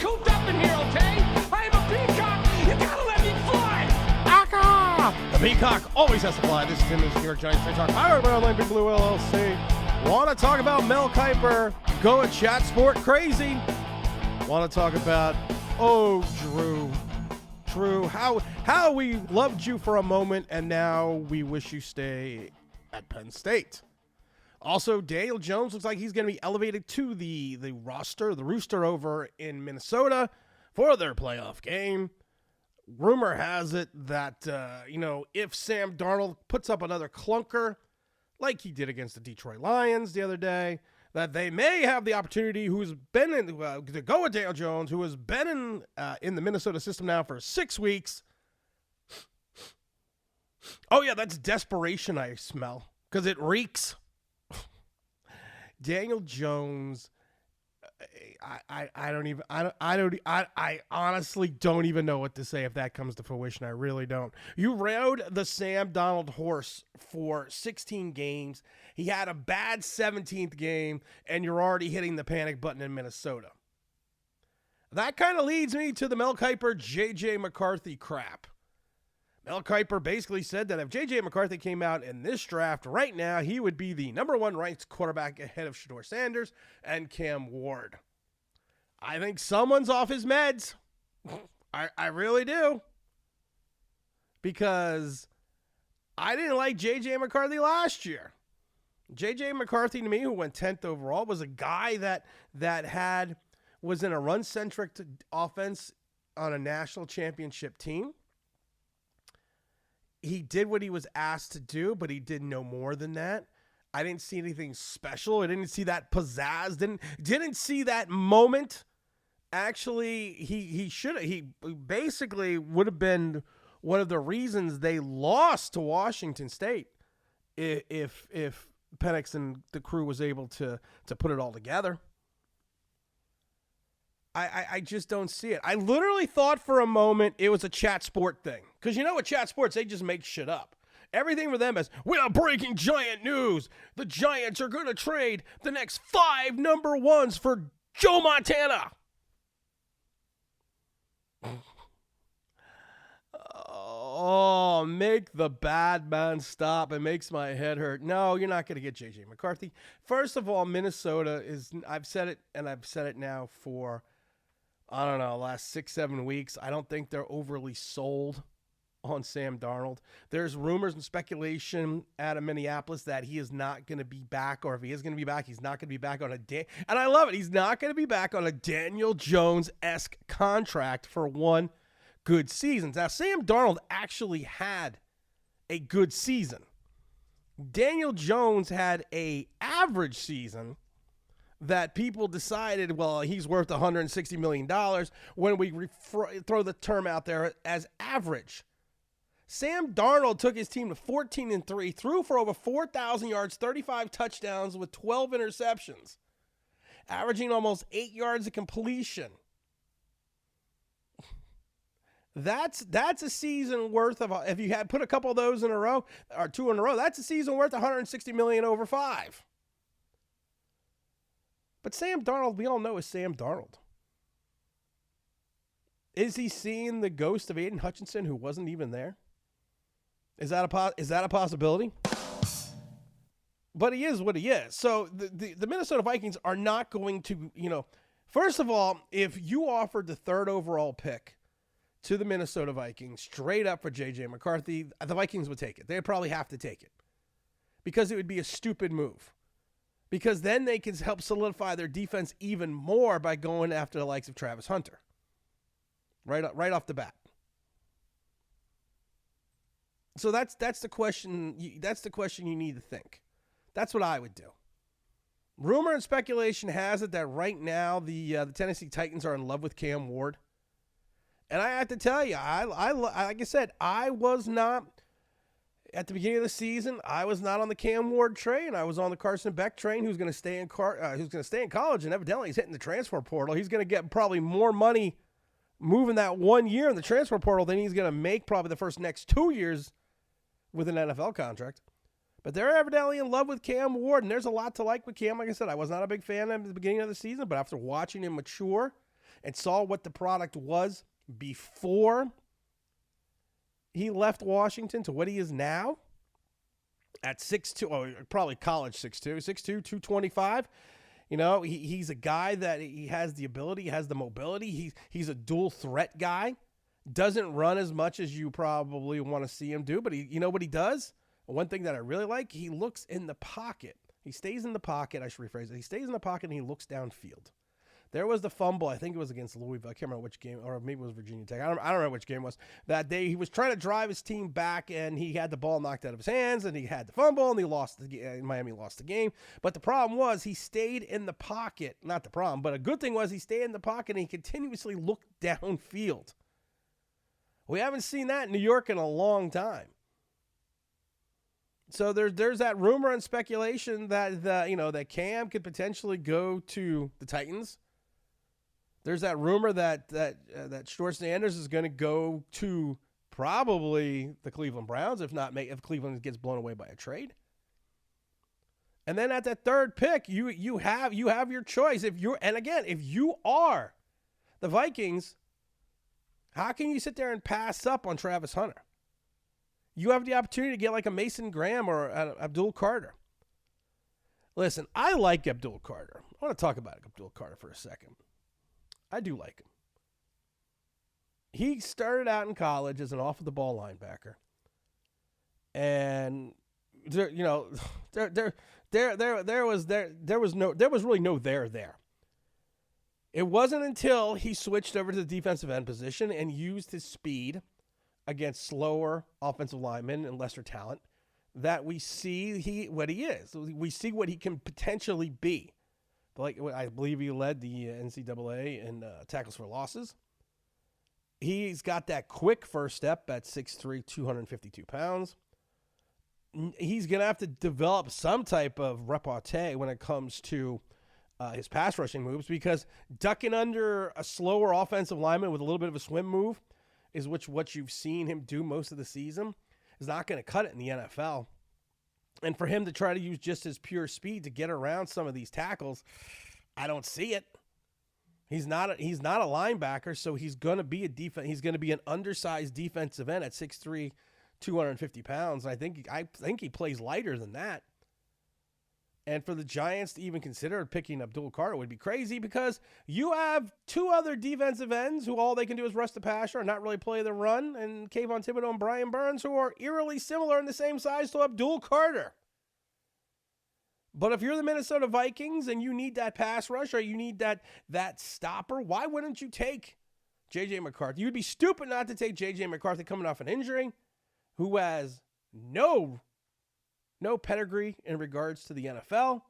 cooped up in here, okay? I am a peacock. You gotta let me fly. Aka! The peacock always has to fly. This is Tim, this is New York Giants Fan Talk. Hi, everybody, Big Blue LLC. Want to talk about Mel Kiper going chat sport crazy? Want to talk about, Drew, how we loved you for a moment and now we wish you stay at Penn State. Also, Daniel Jones looks like he's going to be elevated to the rooster over in Minnesota for their playoff game. Rumor has it that, if Sam Darnold puts up another clunker like he did against the Detroit Lions the other day, that they may have the opportunity to go with Daniel Jones, who has been in the Minnesota system now for 6 weeks. Oh, yeah, that's desperation I smell because it reeks. Daniel Jones, I honestly don't even know what to say if that comes to fruition. I really don't. You rode the Sam Darnold horse for 16 games. He had a bad 17th game, and you're already hitting the panic button in Minnesota. That kind of leads me to the Mel Kiper, J.J. McCarthy crap. Mel Kiper basically said that if J.J. McCarthy came out in this draft right now, he would be the number one ranked quarterback ahead of Shedeur Sanders and Cam Ward. I think someone's off his meds. I really do. Because I didn't like J.J. McCarthy last year. J.J. McCarthy, to me, who went 10th overall, was a guy that was in a run-centric offense on a national championship team. He did what he was asked to do, but he did no more than that. I didn't see anything special. I didn't see that pizzazz. Didn't see that moment. Actually, he basically would have been one of the reasons they lost to Washington State if Penix and the crew was able to put it all together. I just don't see it. I literally thought for a moment it was a chat sport thing. Because you know what chat sports, they just make shit up. Everything for them is, we are breaking Giant news. The Giants are going to trade the next 5 number ones for Joe Montana. Oh, make the bad man stop. It makes my head hurt. No, you're not going to get J.J. McCarthy. First of all, Minnesota is, I've said it now for, I don't know, last 6-7 weeks. I don't think they're overly sold on Sam Darnold. There's rumors and speculation out of Minneapolis that he is not going to be back, or if he is going to be back, he's not going to be back on and I love it. He's not going to be back on a Daniel Jones-esque contract for one good season. Now, Sam Darnold actually had a good season. Daniel Jones had a average season that people decided, well, he's worth $160 million when we throw the term out there as average. Sam Darnold took his team to 14-3, threw for over 4,000 yards, 35 touchdowns with 12 interceptions, averaging almost 8 yards of completion. That's a season worth of, if you had put a couple of those in a row, or 2 in a row, that's a season worth $160 million over 5. But Sam Darnold, we all know, is Sam Darnold. Is he seeing the ghost of Aiden Hutchinson, who wasn't even there? Is that a possibility? But he is what he is. So the Minnesota Vikings are not going to, first of all, if you offered the 3rd overall pick to the Minnesota Vikings straight up for J.J. McCarthy, the Vikings would take it. They'd probably have to take it because it would be a stupid move. Because then they can help solidify their defense even more by going after the likes of Travis Hunter. Right off the bat. So that's the question. That's the question you need to think. That's what I would do. Rumor and speculation has it that right now the Tennessee Titans are in love with Cam Ward. And I have to tell you, I like I said, I was not at the beginning of the season. I was not on the Cam Ward train. I was on the Carson Beck train, who's going to stay in college, and evidently he's hitting the transfer portal. He's going to get probably more money moving that 1 year in the transfer portal than he's going to make probably the next 2 years with an NFL contract. But they're evidently in love with Cam Ward, and there's a lot to like with Cam. Like I said, I was not a big fan at the beginning of the season, but after watching him mature, and saw what the product was before he left Washington to what he is now at 6'2", or probably college 6'2", 6'2", 225. You know, he's a guy that he has the ability, he has the mobility. He's a dual threat guy. Doesn't run as much as you probably want to see him do, but you know what he does? One thing that I really like, he looks in the pocket. He stays in the pocket. I should rephrase it. He stays in the pocket and he looks downfield. There was the fumble. I think it was against Louisville. I can't remember which game, or maybe it was Virginia Tech. I don't remember which game it was. That day, he was trying to drive his team back, and he had the ball knocked out of his hands, and he had the fumble, and Miami lost the game. But the problem was he stayed in the pocket. Not the problem, but a good thing was he stayed in the pocket, and he continuously looked downfield. We haven't seen that in New York in a long time. So there's that rumor and speculation that Cam could potentially go to the Titans. There's that rumor that Stuart Sanders is going to go to probably the Cleveland Browns, if Cleveland gets blown away by a trade. And then at that third pick, you have your choice. If you are the Vikings, how can you sit there and pass up on Travis Hunter? You have the opportunity to get like a Mason Graham or Abdul Carter. Listen, I like Abdul Carter. I want to talk about Abdul Carter for a second. I do like him. He started out in college as an off-the-ball linebacker, and there was really no there. It wasn't until he switched over to the defensive end position and used his speed against slower offensive linemen and lesser talent that we see what he is. We see what he can potentially be. Like, I believe he led the NCAA in tackles for losses. He's got that quick first step at 6'3", 252 pounds. He's going to have to develop some type of repartee when it comes to his pass rushing moves, because ducking under a slower offensive lineman with a little bit of a swim move is what you've seen him do most of the season, is not going to cut it in the NFL. And for him to try to use just his pure speed to get around some of these tackles, I don't see it. He's not a linebacker, so he's going to be He's going to be an undersized defensive end at 6'3", 250 pounds. And I think he plays lighter than that. And for the Giants to even consider picking Abdul Carter would be crazy, because you have two other defensive ends who all they can do is rush the passer and not really play the run, and Kayvon Thibodeau and Brian Burns, who are eerily similar in the same size to Abdul Carter. But if you're the Minnesota Vikings and you need that pass rush, or you need that stopper, why wouldn't you take J.J. McCarthy? You'd be stupid not to take J.J. McCarthy coming off an injury, who has no pedigree in regards to the NFL,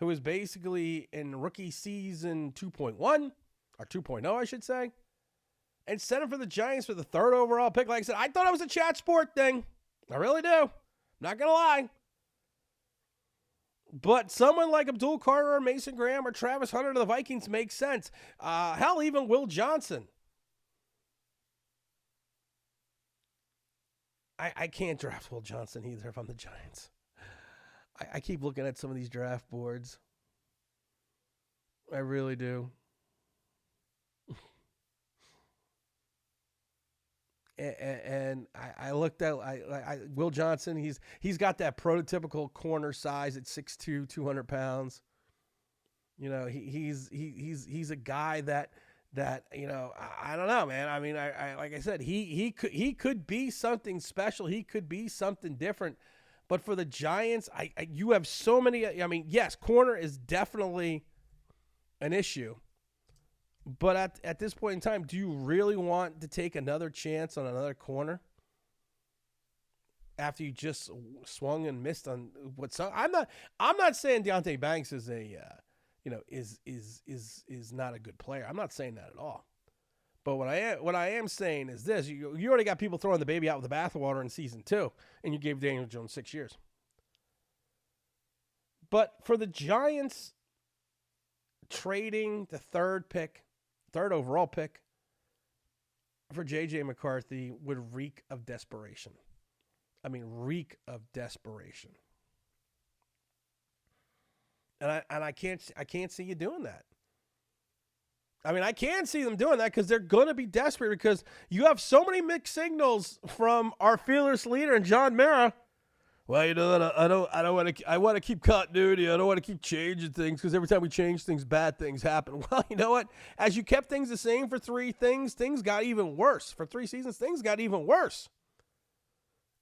who is basically in rookie season 2.1, or 2.0, I should say, and sent him for the Giants for the third overall pick. Like I said, I thought it was a chat sport thing. I really do. Not going to lie. But someone like Abdul Carter or Mason Graham or Travis Hunter to the Vikings makes sense. Hell, even Will Johnson. I can't draft Will Johnson either if I'm the Giants. I keep looking at some of these draft boards. I really do. And I looked at Will Johnson. He's got that prototypical corner size at 6'2", 200 pounds. You know, he's a guy that you know, I don't know, man. I mean, I like I said, he could be something special. He could be something different. But for the Giants, you have so many. I mean, yes, corner is definitely an issue. But at this point in time, do you really want to take another chance on another corner after you just swung and missed on what? I'm not saying Deonte Banks is is not a good player. I'm not saying that at all. But what I am saying is this: you already got people throwing the baby out with the bathwater in season 2, and you gave Daniel Jones 6 years. But for the Giants, trading the third overall pick for J.J. McCarthy would reek of desperation. I mean, reek of desperation. And I can't see you doing that. I mean, I can see them doing that because they're going to be desperate because you have so many mixed signals from our fearless leader and John Mara. Well, you know, I want to keep continuity. I don't want to keep changing things because every time we change things, bad things happen. Well, you know what? As you kept things the same for things got even worse. For 3 seasons, things got even worse.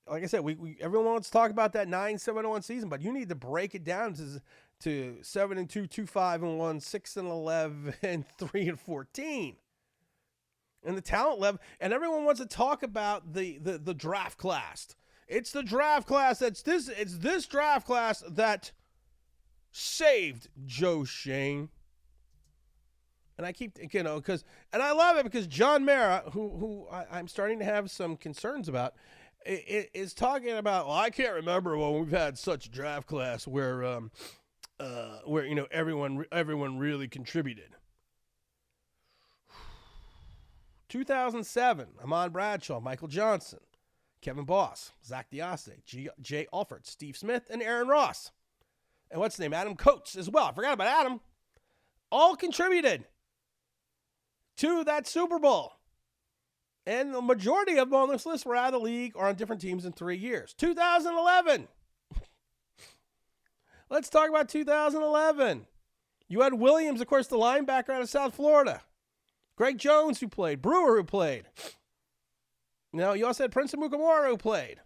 Like I said, everyone wants to talk about that 9-7-1 season, but you need to break it down to 7-2, 2-5-1, 6-11, 3-14. And the talent level, and everyone wants to talk about the draft class. It's the draft class it's this draft class that saved Joe Shane. And I keep, and I love it because John Mara, who I'm starting to have some concerns about, is talking about, well, I can't remember when we've had such a draft class where you know, everyone really contributed. 2007, Amon Bradshaw, Michael Johnson, Kevin Boss, Zach Diaste, Jay Alford, Steve Smith, and Aaron Ross. And what's his name? Adam Coates as well. I forgot about Adam. All contributed to that Super Bowl. And the majority of them on this list were out of the league or on different teams in 3 years. 2011. Let's talk about 2011. You had Williams, of course, the linebacker out of South Florida. Greg Jones, who played. Brewer, who played. Now, you also had Prince Amukamara, who played.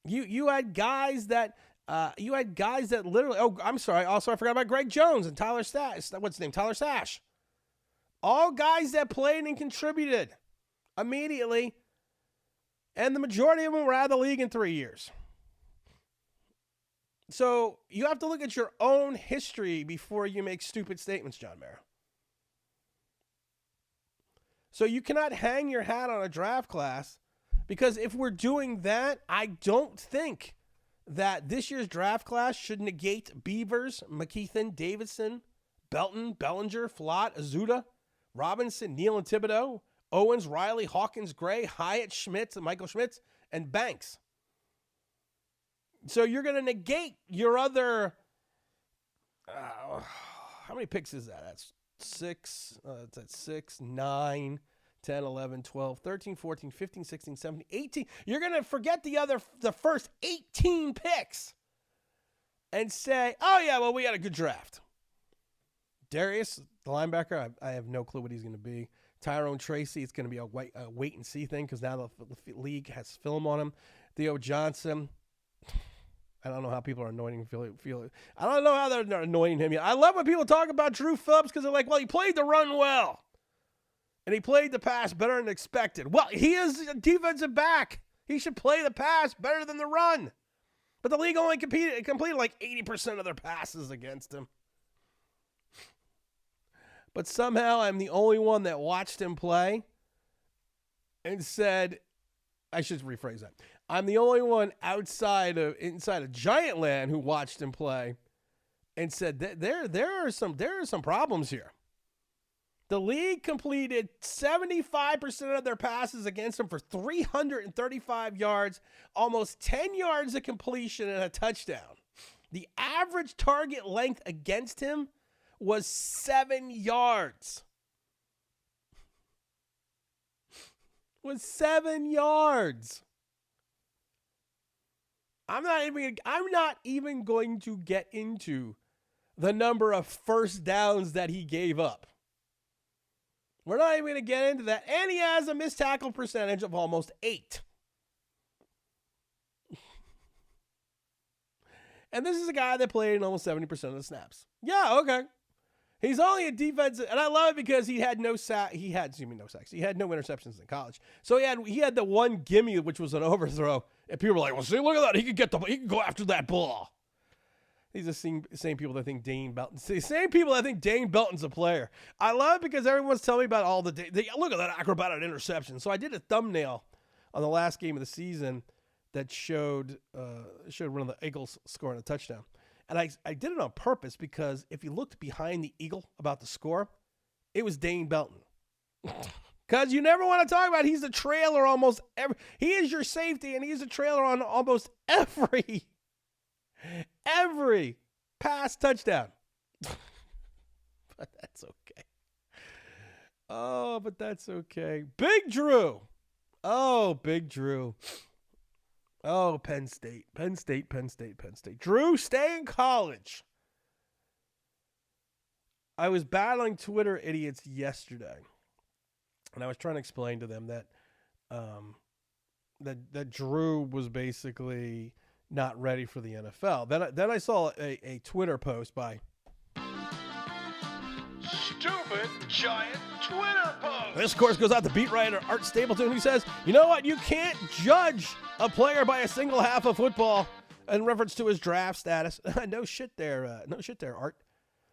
You had guys that literally. Oh, I'm sorry. Also, I forgot about Greg Jones and Tyler Stash. What's his name? Tyler Stash. All guys that played and contributed immediately, and the majority of them were out of the league in 3 years. So you have to look at your own history before you make stupid statements, John Mara. So you cannot hang your hat on a draft class, because if we're doing that, I don't think that this year's draft class should negate Beavers, McKeithen, Davidson, Belton, Bellinger, Flott, Azuda, Robinson, Neal and Thibodeau, Owens, Riley, Hawkins, Gray, Hyatt, Schmitz, Michael Schmitz, and Banks. So you're going to negate your other, how many picks is that? That's 6, that's 6, 9, 10, 11, 12, 13, 14, 15, 16, 17, 18. You're going to forget the first 18 picks and say, oh yeah, well, we had a good draft. Darius, the linebacker, I have no clue what he's going to be. Tyrone Tracy, it's going to be a wait and see thing because now the league has film on him. Theo Johnson, I don't know how people are anointing Philly. I don't know how they're anointing him yet. I love when people talk about Drew Phillips because they're like, well, he played the run well. And he played the pass better than expected. Well, he is a defensive back. He should play the pass better than the run. But the league only completed like 80% of their passes against him. But somehow I'm the only one that watched him play and said, I should rephrase that. I'm the only one inside of Giantland who watched him play and said that there are some problems here. The league completed 75% of their passes against him for 335 yards, almost 10 yards of completion and a touchdown. The average target length against him was 7 yards. Was 7 yards. I'm not even going to get into the number of first downs that he gave up. We're not even going to get into that. And he has a missed tackle percentage of almost 8. And this is a guy that played in almost 70% of the snaps. Yeah, okay. He's only a defensive, and I love it because he had no sacks. He had no interceptions in college. So he had the one gimme, which was an overthrow. And people were like, well, see, look at that. He could go after that ball. These are the same people that think Dane Belton's a player. I love it because everyone's telling me about all look at that acrobatic interception. So I did a thumbnail on the last game of the season that showed one of the Eagles scoring a touchdown. And I did it on purpose because if you looked behind the Eagle about the score, it was Dane Belton. Because you never want to talk about he's the trailer almost every. He is your safety, and he's a trailer on almost every pass touchdown. Oh, but that's okay. Big Drew. Oh, Big Drew. Oh, Penn State. Penn State. Drew, stay in college. I was battling Twitter idiots yesterday, and I was trying to explain to them that that Drew was basically not ready for the NFL. Then I saw a Twitter post by Stupid giant Twitter post. This, of course, goes out to beat writer Art Stapleton, who says, you know what? You can't judge a player by a single half of football in reference to his draft status. No shit there, Art.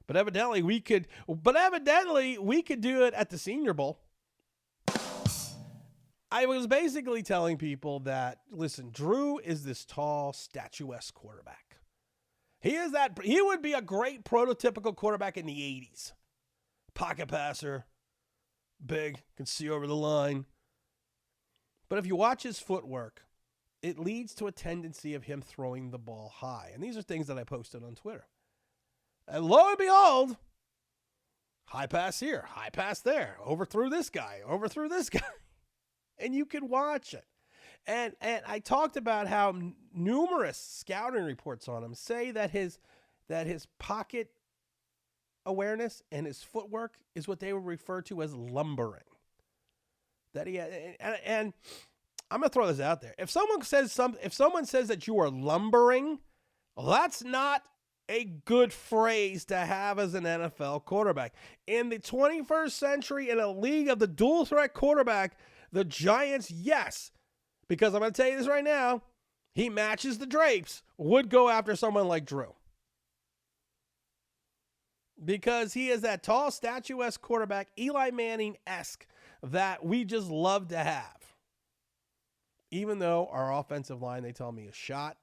But evidently we could do it at the Senior Bowl. I was basically telling people that, listen, Drew is this tall, statuesque quarterback. He would be a great prototypical quarterback in the 80s. Pocket passer, big, can see over the line. But if you watch his footwork, it leads to a tendency of him throwing the ball high. And these are things that I posted on Twitter. And lo and behold, high pass here, high pass there, overthrew this guy. And you can watch it. And I talked about how numerous scouting reports on him say that his pocket awareness and his footwork is what they would refer to as lumbering. That he and I'm gonna throw this out there. If someone says that you are lumbering, well, that's not a good phrase to have as an NFL quarterback. In the 21st century, in a league of the dual threat quarterback, the Giants, yes, because I'm going to tell you this right now, he matches the drapes, would go after someone like Drew. Because he is that tall, statuesque quarterback, Eli Manning-esque, that we just love to have. Even though our offensive line, they tell me, is shot,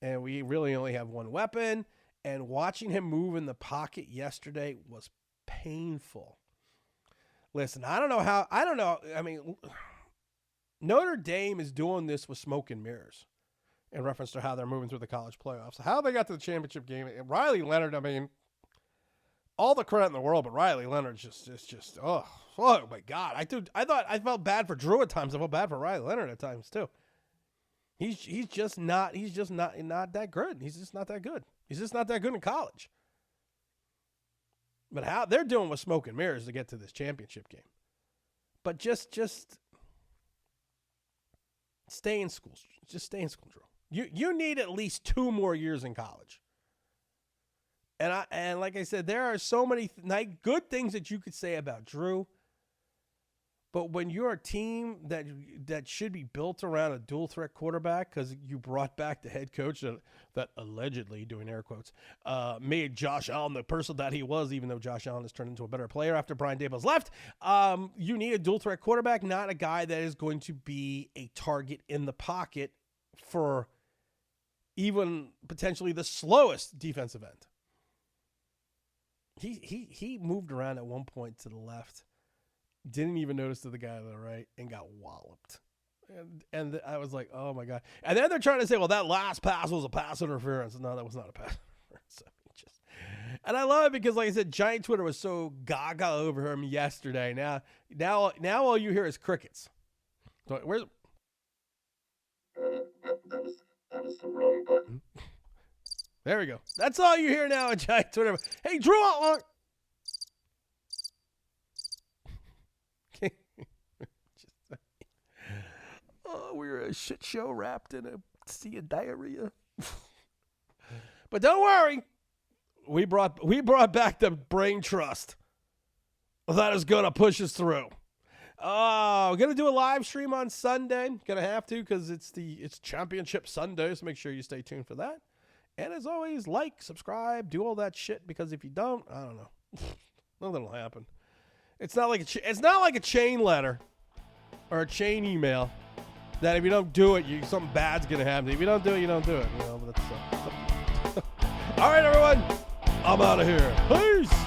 and we really only have one weapon, and watching him move in the pocket yesterday was painful. Listen, I don't know. I mean, Notre Dame is doing this with smoke and mirrors in reference to how they're moving through the college playoffs. How they got to the championship game. And Riley Leonard, I mean, all the credit in the world, but Riley Leonard's just oh my God. I felt bad for Drew at times. I felt bad for Riley Leonard at times too. He's just not that good. He's just not that good. He's just not that good in college. But how they're doing with smoke and mirrors to get to this championship game. But just stay in school. Just stay in school, Drew. You need at least 2 more years in college. And like I said, there are so many good things that you could say about Drew. But when you're a team that should be built around a dual threat quarterback, because you brought back the head coach that allegedly, doing air quotes, made Josh Allen the person that he was, even though Josh Allen has turned into a better player after Brian Daboll's left, you need a dual threat quarterback, not a guy that is going to be a target in the pocket for even potentially the slowest defensive end. He moved around at one point to the left. Didn't even notice to the guy to the right and got walloped. And I was like, oh, my God. And then they're trying to say, well, that last pass was a pass interference. No, that was not a pass interference. And I love it because, like I said, Giant Twitter was so gaga over him yesterday. Now all you hear is crickets. So where's that was the wrong button. There we go. That's all you hear now on Giant Twitter. Hey, Drew Allar. We're a shit show wrapped in a sea of diarrhea. But don't worry. We brought back the brain trust that is going to push us through. We're going to do a live stream on Sunday. Going to have to because it's Championship Sunday, so make sure you stay tuned for that. And as always, like, subscribe, do all that shit, because if you don't, I don't know. Nothing will happen. It's not like a chain letter or a chain email that if you don't do it, something bad's going to happen. If you don't do it, you don't do it. You know, but all right, everyone. I'm out of here. Peace.